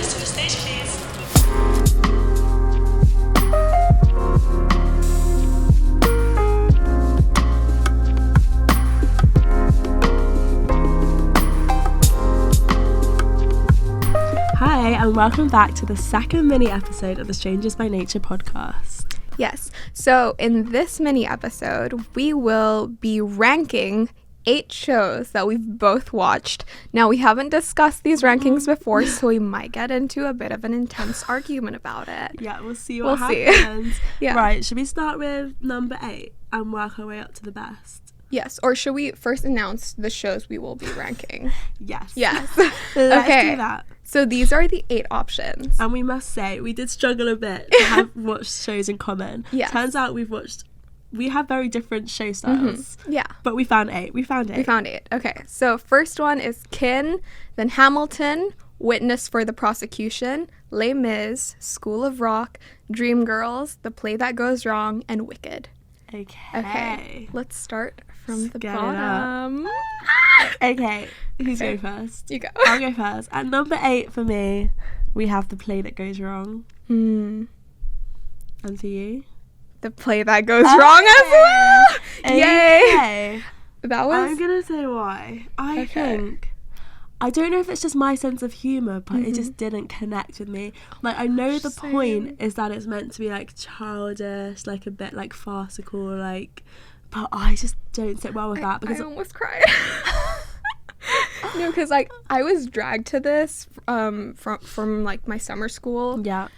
us to the stage, please. Hi, and welcome back to the second mini episode of the Strangers by Nature podcast. Yes, so in this mini episode, we will be ranking 8 shows that we've both watched. Now, we haven't discussed these rankings before, so we might get into a bit of an intense argument about it. Yeah, we'll see what happens. Yeah. Right, should we start with number 8 and work our way up to the best? Yes, or should we first announce the shows we will be ranking? Yes. Yes. Let's Okay. do that. So these are the 8 options. And we must say, we did struggle a bit to have watched shows in common. Yes. Turns out we have very different show styles. Yeah. But we found 8. We found 8. Okay, so first one is Kin, then Hamilton, Witness for the Prosecution, Les Mis, School of Rock, Dreamgirls, The Play That Goes Wrong, and Wicked. Okay. Let's start from the get it bottom. Okay, who's going first? You go. I'll go first. At number 8 for me, we have The Play That Goes Wrong. And for you? The Play That Goes Wrong as well. Yay! Okay. That was. I'm gonna say why. I think I don't know if it's just my sense of humour, but it just didn't connect with me. Like, I know the point is that it's meant to be like childish, like a bit like farcical, like, but I just don't sit well with that because I almost cried. No, because like I was dragged to this from like my summer school. yeah.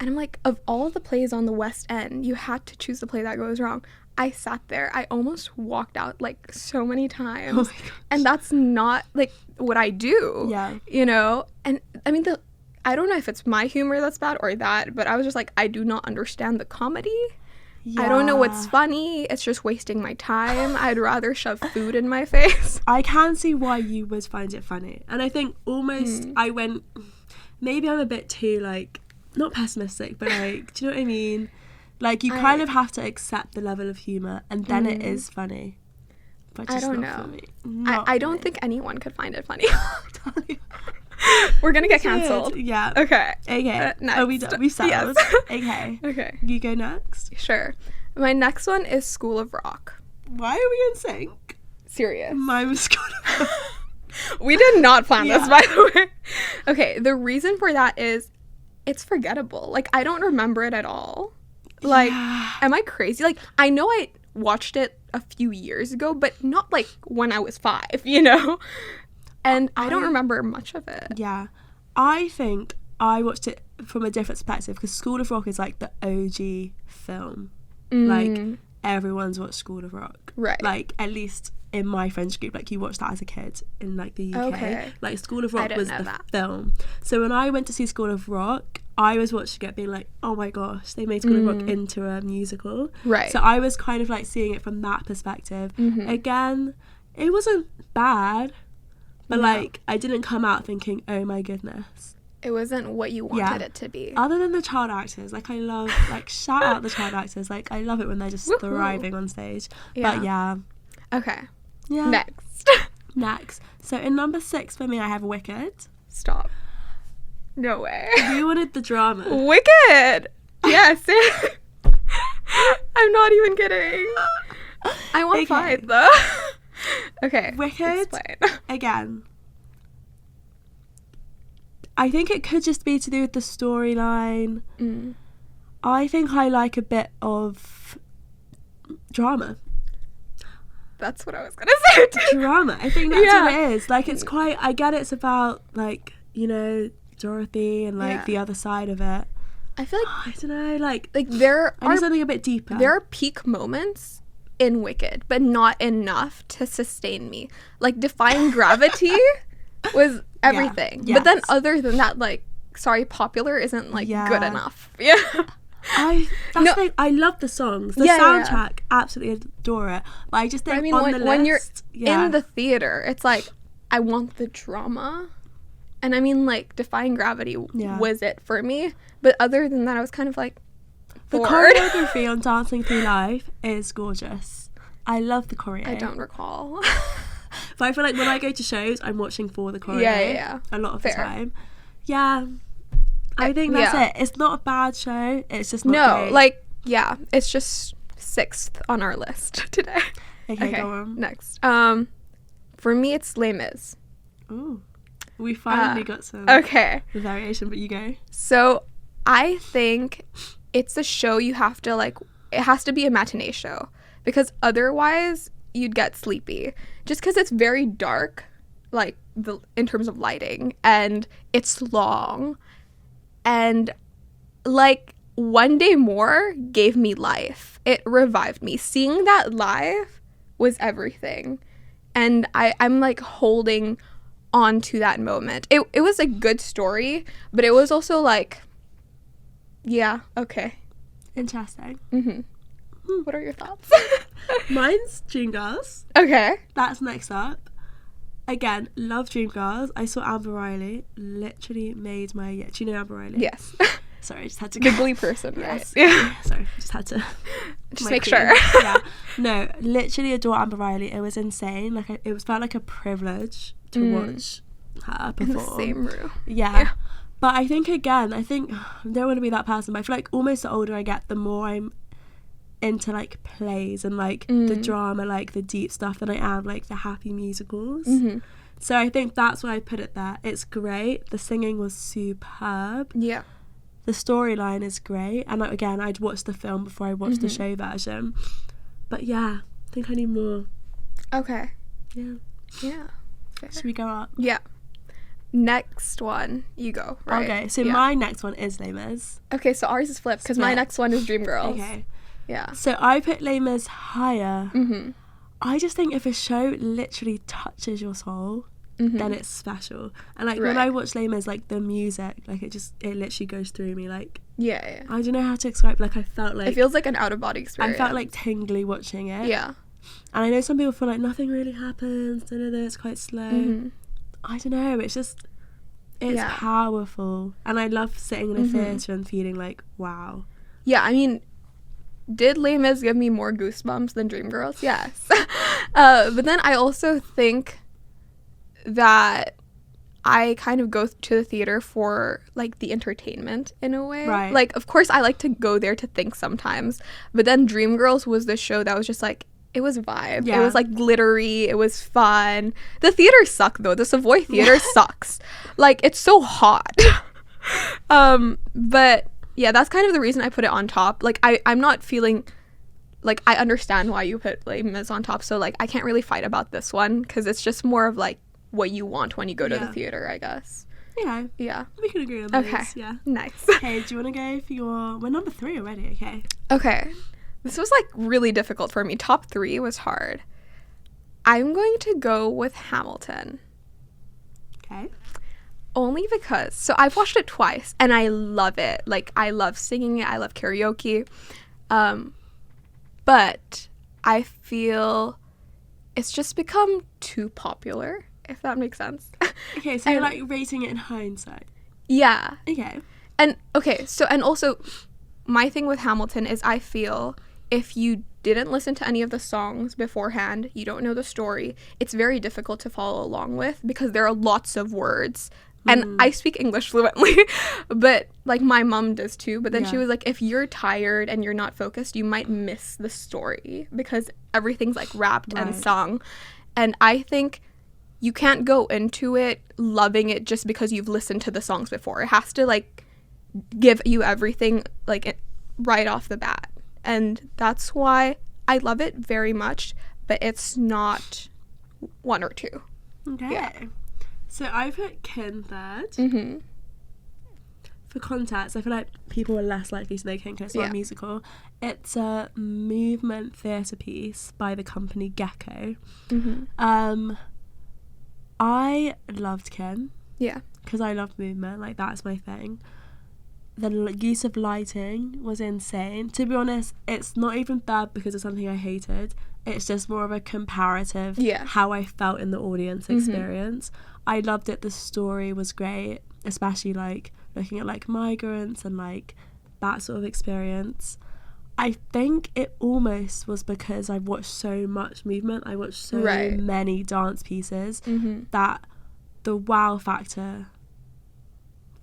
And I'm like, of all the plays on the West End, you had to choose The Play That Goes Wrong. I sat there. I almost walked out like so many times. Oh my gosh. And that's not like what I do. Yeah. You know? And I mean, I don't know if it's my humor that's bad or that, but I was just like, I do not understand the comedy. Yeah. I don't know what's funny. It's just wasting my time. I'd rather shove food in my face. I can see why you would find it funny. And I think almost maybe I'm a bit too like, not pessimistic, but like, do you know what I mean? Like, you kind of have to accept the level of humour and then it is funny. But just I don't not know. for me. I don't think anyone could find it funny. We're gonna get cancelled. Yeah. Okay. Okay. Are we next. done? We've settled. Yes. Okay. Okay. You go next. Sure. My next one is School of Rock. Why are we in sync? Serious. Mine was School of Rock. We did not plan this, by the way. Okay, the reason for that is it's forgettable. Like, I don't remember it at all. Like, am I crazy? Like, I know I watched it a few years ago, but not like when I was 5, you know? And I don't remember much of it. Yeah. I think I watched it from a different perspective because School of Rock is like the OG film. Like, everyone's watched School of Rock. Right. Like, at least in my friends group, like, you watched that as a kid in like the UK. Okay. Like, School of Rock was the that. film. So when I went to see School of Rock, I was watching it being like, oh my gosh, they made School of Rock into a musical. Right. So I was kind of like seeing it from that perspective. Again, it wasn't bad, but like, I didn't come out thinking, oh my goodness. It wasn't what you wanted it to be. Other than the child actors, like, I love, like, shout out the child actors. Like, I love it when they're just thriving on stage. Yeah. But yeah. Okay. Yeah. Next. So in number 6 for me, I have Wicked. Stop. No way. You wanted the drama. Wicked. Yes. I'm not even kidding. I want 5 though. Okay. Wicked. Explain. Again. I think it could just be to do with the storyline. I think I like a bit of drama. That's what I was gonna say too. Drama. I think that's what it is. Like, it's quite, I get it's about, like, you know, Dorothy and like the other side of it. I feel like I don't know, like there I need are something a bit deeper. there are peak moments in Wicked, but not enough to sustain me. Like, defying gravity was everything. Yes. But then other than that, like, sorry, Popular isn't like good enough. Yeah. I love the songs. The soundtrack, absolutely adore it. But I just think I mean, on the list, when you're in the theater, it's like, I want the drama. And I mean, like, Defying Gravity was it for me. But other than that, I was kind of like, the choreography on Dancing Through Life is gorgeous. I love the choreo. I don't recall. But I feel like when I go to shows, I'm watching for the choreo. Yeah. A lot of the time. Yeah. I think that's it. It's not a bad show. It's just not great. like, yeah, it's just 6th on our list today. Okay, go on. Next. For me, it's Les Mis. Ooh. We finally got some variation, but you go. So, I think it's a show you have to, like, it has to be a matinee show. Because otherwise, you'd get sleepy. Just because it's very dark, like, in terms of lighting. And it's long. And, like, One Day More gave me life. It revived me. Seeing that live was everything. And I'm, like, holding on to that moment. It was a good story, but it was also, like, yeah, okay. Interesting. What are your thoughts? Mine's Dreamgirls. Okay. That's next up. Again, love Dreamgirls. I saw Amber Riley. Literally made my year. Do you know Amber Riley? Yes. Sorry, I just had to The Glee person, yes. right? Yeah. Sorry, just had to Just make sure. Yeah. No, literally adore Amber Riley. It was insane. Like it felt like a privilege to watch her perform. In the same room. Yeah. But I think I don't want to be that person, but I feel like almost the older I get, the more I'm into like plays and like the drama, like the deep stuff than I am like the happy musicals. So I think that's why I put it there. It's great. The singing was superb. Yeah. The storyline is great. And like, again, I'd watched the film before I watched the show version. But yeah, I think I need more. Okay. Yeah. Yeah. Fair. Should we go up? Yeah. Next one, you go. Right? Okay, so my next one is Les Mis. Okay, so ours is flipped because my next one is Dreamgirls. Okay. Yeah. So I put Les Mis higher. I just think if a show literally touches your soul, then it's special. And like when I watch Les Mis, like the music, like it literally goes through me. Like yeah. I don't know how to describe. Like I felt like it feels like an out of body experience. I felt like tingly watching it. Yeah. And I know some people feel like nothing really happens. It's quite slow. I don't know. It's just it's powerful, and I love sitting in a theatre and feeling like wow. Yeah, I mean, did Les Mis give me more goosebumps than Dreamgirls? Yes. But then I also think that I kind of go to the theater for like the entertainment in a way. Right. Like, of course, I like to go there to think sometimes, but then Dreamgirls was the show that was just like, it was vibe. Yeah. It was like glittery. It was fun. The theater sucked though. The Savoy Theater sucks. Like, it's so hot. But yeah, that's kind of the reason I put it on top. Like, I'm not feeling like I understand why you put Les Mis on top. So like I can't really fight about this one because it's just more of like what you want when you go to the theater, I guess. Yeah. We can agree on this. Okay. Yeah. Nice. Okay, do you want to go for we're number 3 already, okay. Okay. This was like really difficult for me. Top 3 was hard. I'm going to go with Hamilton. Okay. Only because, so I've watched it twice and I love it. Like, I love singing it. I love karaoke. But I feel it's just become too popular, if that makes sense. Okay, so you're like rating it in hindsight. Yeah. Okay. And okay, so and also my thing with Hamilton is I feel if you didn't listen to any of the songs beforehand, you don't know the story, it's very difficult to follow along with because there are lots of words. And I speak English fluently, but like my mom does too. But then she was like, if you're tired and you're not focused, you might miss the story because everything's like rapped and sung. And I think you can't go into it loving it just because you've listened to the songs before. It has to like give you everything like right off the bat. And that's why I love it very much, but it's not 1 or 2. Okay. Yeah. So I put Kin third. For context, I feel like people are less likely to know Kin because it's not a musical. It's a movement theatre piece by the company Gecko. I loved Kin. Yeah. Because I love movement. Like, that's my thing. The use of lighting was insane. To be honest, it's not even bad because it's something I hated. It's just more of a comparative how I felt in the audience experience. I loved it. The story was great, especially like looking at like migrants and like that sort of experience. I think it almost was because I watched so much movement. I watched so many dance pieces that the wow factor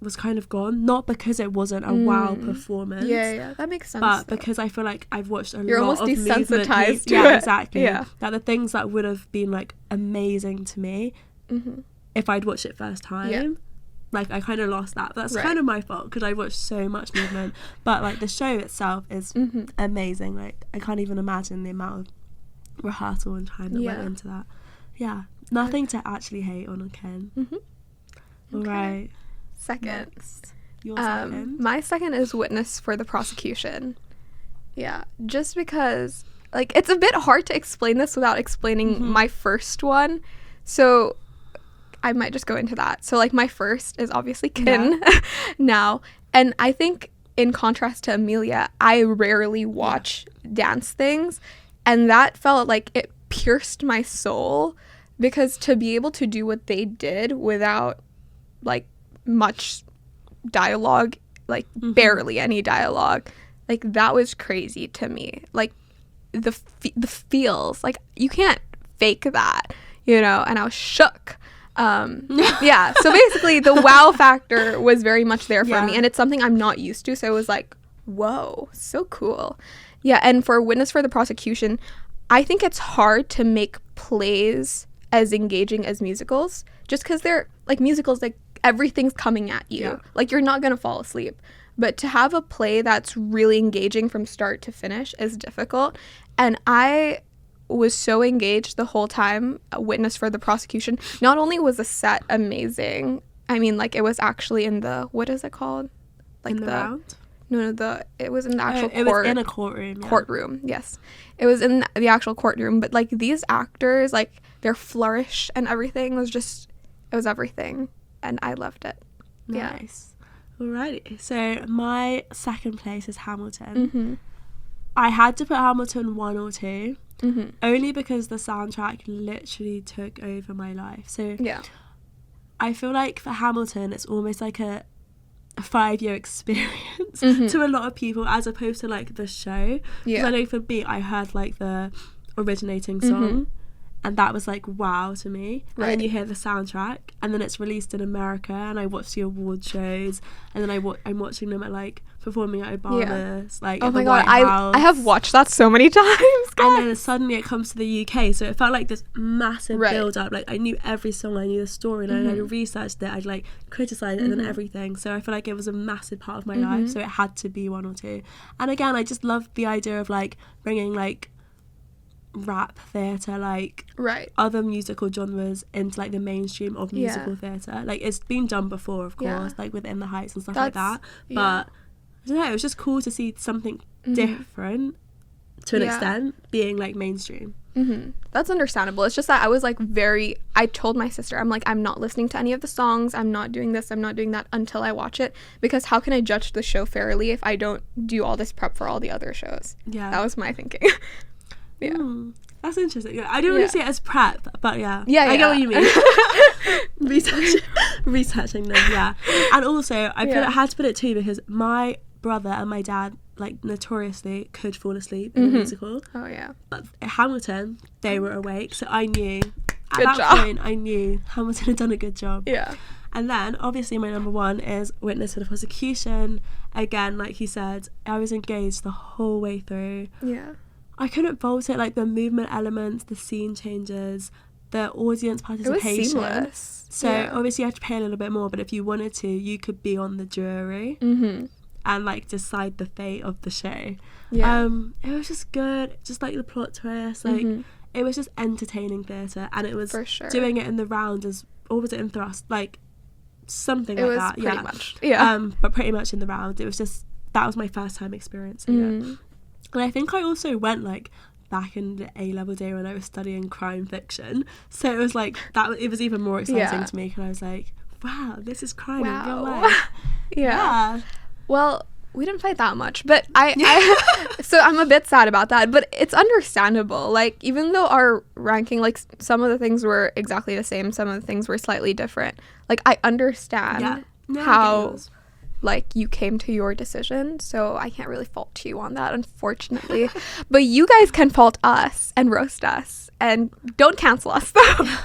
was kind of gone, not because it wasn't a wow performance, that makes sense, but though. because I feel like I've watched You're lot almost of desensitized to yeah it. exactly Yeah. that the things that would have been like amazing to me if I'd watched it first time, like I kind of lost that. But that's kind of my fault because I watched so much movement. But like the show itself is amazing. Like I can't even imagine the amount of rehearsal and time that went into that. Yeah, nothing to actually hate on Ken. All right. Second. Next. Your second. My second is Witness for the Prosecution. Yeah, just because like it's a bit hard to explain this without explaining my first one. So I might just go into that. So like my first is obviously Kin now. And I think in contrast to Amelia, I rarely watch dance things. And that felt like it pierced my soul because to be able to do what they did without like much dialogue, like barely any dialogue, like that was crazy to me. Like the feels, like you can't fake that, you know, and I was shook. Yeah, so basically the wow factor was very much there for me, and it's something I'm not used to, so it was like, whoa, so cool. Yeah, and for Witness for the Prosecution, I think it's hard to make plays as engaging as musicals, just because they're like musicals, like everything's coming at you, like you're not gonna fall asleep, but to have a play that's really engaging from start to finish is difficult. And I was so engaged the whole time. Witness for the Prosecution, not only was the set amazing, I mean, like it was actually in the, what is it called, like in the round? No, it was in the actual it was in a courtroom. Yes, it was in the actual courtroom, but like these actors, like their flourish and everything was just, it was everything, and I loved it. Nice. Alrighty, so my second place is Hamilton. I had to put Hamilton 1 or 2, only because the soundtrack literally took over my life. So I feel like for Hamilton, it's almost like a 5-year experience to a lot of people, as opposed to like the show. Because I know for me, I heard like the originating song, and that was like wow to me. And then you hear the soundtrack, and then it's released in America, and I watch the award shows, and then I'm watching them at like performing at Obama's, like oh at my the god, White House. I have watched that so many times, guys. And then suddenly it comes to the UK, so it felt like this massive build up. Like I knew every song, I knew the story, and I researched it, I'd like criticized it and everything. So I feel like it was a massive part of my life, so it had to be 1 or 2. And again, I just loved the idea of like bringing like rap theatre, like other musical genres into like the mainstream of musical theatre. Like it's been done before, of course, like within the Heights and stuff like that, but I don't know, it was just cool to see something different to an extent being like mainstream. That's understandable. It's just that I was like I told my sister, I'm like, I'm not listening to any of the songs, I'm not doing this, I'm not doing that until I watch it, because how can I judge the show fairly if I don't do all this prep for all the other shows? That was my thinking. That's interesting. I don't really see it as prep, but I get what you mean. researching them, and also I had to put it too because my brother and my dad like notoriously could fall asleep in a musical. But at Hamilton, they were awake, so I knew at that point I knew Hamilton had done a good job. And then obviously my number 1 is Witness for the Prosecution. Again, like he said, I was engaged the whole way through. I couldn't fault it, like the movement elements, the scene changes, the audience participation. It was seamless. So obviously you have to pay a little bit more, but if you wanted to, you could be on the jury and like decide the fate of the show. It was just good, just like the plot twist, like it was just entertaining theatre, and it was doing it in the round as, or was it in thrust, like something like that. Pretty much. But pretty much in the round. It was just, that was my first time experiencing it. And I think I also went like back in the A-level day when I was studying crime fiction, so it was like that, it was even more exciting to me, because I was like, wow, this is crime in real life. Well, we didn't fight that much, but I so I'm a bit sad about that, but it's understandable. Like even though our ranking, like some of the things were exactly the same, some of the things were slightly different, like I understand how like you came to your decision, so I can't really fault you on that, unfortunately. But you guys can fault us and roast us, and don't cancel us though.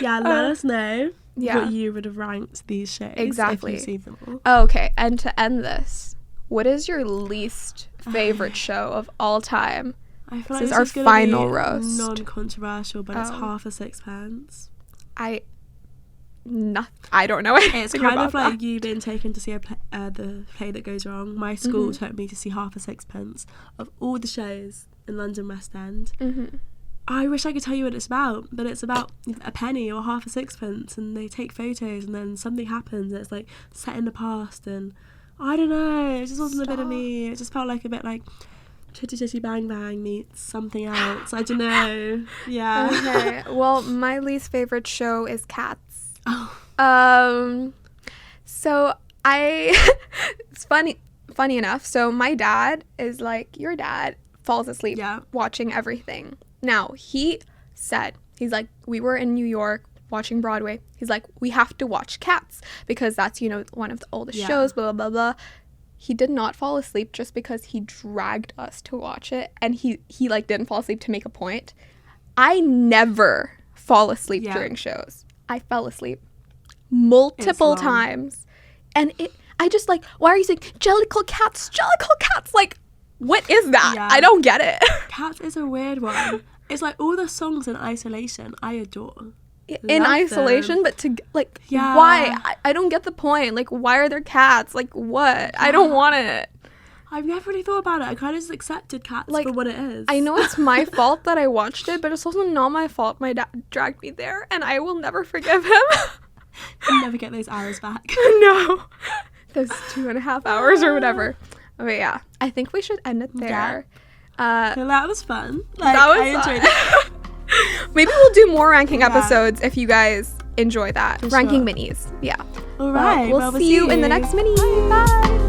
Let us know what you would have ranked these shows exactly if you've seen them all. Oh, okay, and to end this, what is your least favorite show of all time? I feel This like is our final roast. Non-controversial, but it's Half a Sixpence. I don't know anything It's kind about of like that. you being taken to see the play that goes wrong. My school took me to see Half a Sixpence. Of all the shows in London West End, I wish I could tell you what it's about, but it's about a penny or half a sixpence, and they take photos, and then something happens, and it's like set in the past, and I don't know, it just wasn't a bit of me. It just felt like a bit like Chitty Chitty Bang Bang meets something else. I don't know. Yeah. Okay. Well, my least favorite show is Cats. Oh. So it's funny enough. So my dad is like your dad, falls asleep watching everything. Now he said, he's like, we were in New York watching Broadway. He's like, we have to watch Cats because that's, one of the oldest shows, blah, blah, blah, blah. He did not fall asleep just because he dragged us to watch it, and he like didn't fall asleep to make a point. I never fall asleep during shows. I fell asleep multiple times, and I just like, why are you saying Jellicle Cats? Like, what is that? Yeah. I don't get it. Cats is a weird one. It's like all the songs in isolation I adore. In Love isolation, them. but to like, why? I don't get the point. Like, why are there cats? Like, what? I don't want it. I've never really thought about it. I kind of just accepted Cats for what it is. I know it's my fault that I watched it, but it's also not my fault my dad dragged me there, and I will never forgive him. You'll never get those hours back. No. Those 2.5 hours or whatever. Okay, yeah. I think we should end it there. Well, that was fun. I enjoyed it. Maybe we'll do more ranking episodes if you guys enjoy that. Ranking minis. Yeah. All right. We'll see you in the next mini. Bye.